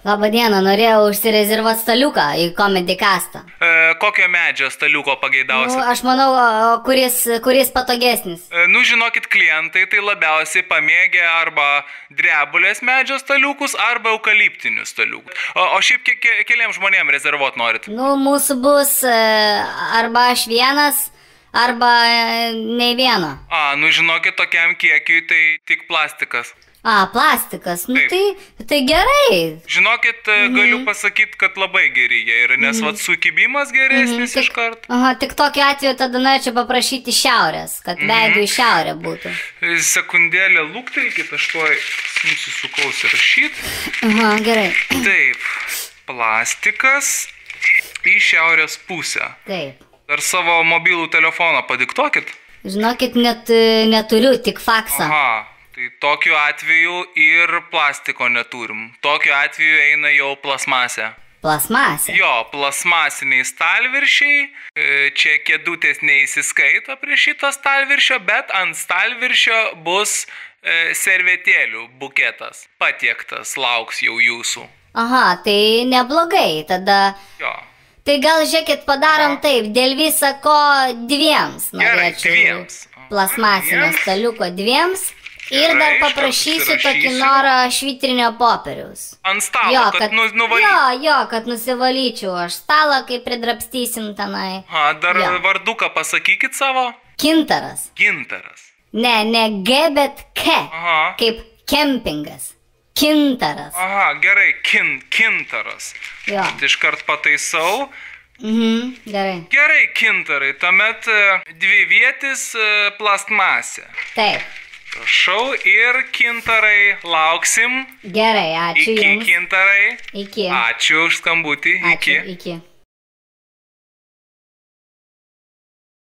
Labadiena, norėjau užsirezervuoti staliuką į Comedy Castą. Kokio medžio staliuko pageidausit? Aš manau, kuris patogesnis. Žinokit, klientai tai labiausiai pamėgė arba drebulės medžio staliukus, arba eukaliptinius staliukus. O šiaip keliam žmonėm rezervuot norit? Mūsų bus arba aš vienas, arba nei vieno. Žinokit, tokiam kiekiui tai tik plastikas. Plastikas, tai gerai. Žinokit, galiu pasakyti, kad labai geri jie yra, nes sukibimas geresnis iš karto. Tik tokiu atveju tada norėčiau paprašyti šiaurės, kad veidų į šiaurę būtų. Sekundėlę luktelkit, aš tuoj nusisukau įrašyti. Gerai. Taip, plastikas į šiaurės pusę. Taip. Ar savo mobilų telefoną padiktuokit? Žinokit, neturiu, tik faksą. Tai tokiu atveju ir plastiko neturim. Tokiu atveju eina jau plasmasė. Plasmasė? Jo, plasmasiniai stalviršiai. Čia kėdutės neįsiskaito prie šito stalviršio, bet ant stalviršio bus servetėlių buketas. Patiektas, lauks jau jūsų. Tai neblogai, tada... Jo. Tai gal, žiūrėkit, padarom taip, dėl viso ko dviems norėčiau. Gerai, dviems. Plasmasinio staliuko dviems. Ir dar paprašysiu tokį norą švitrinio popieriaus. Ant stalo, kad nuvalyčiau. Jo, kad nusivalyčiau aš stalą, kai pridrapstysim tenai. Dar varduką pasakykit savo. Kintaras. Gintaras. Ne G, bet K. Kaip kempingas. Kintaras. Gerai, kintaras. Jo. Iškart pataisau. Gerai. Gerai, kintarai, tuomet dvivietis plastmasė. Taip. Prašau ir kintarai, lauksim. Gerai, ačiū jums. Iki kintarai. Iki. Ačiū už skambutį. Ačiū, iki.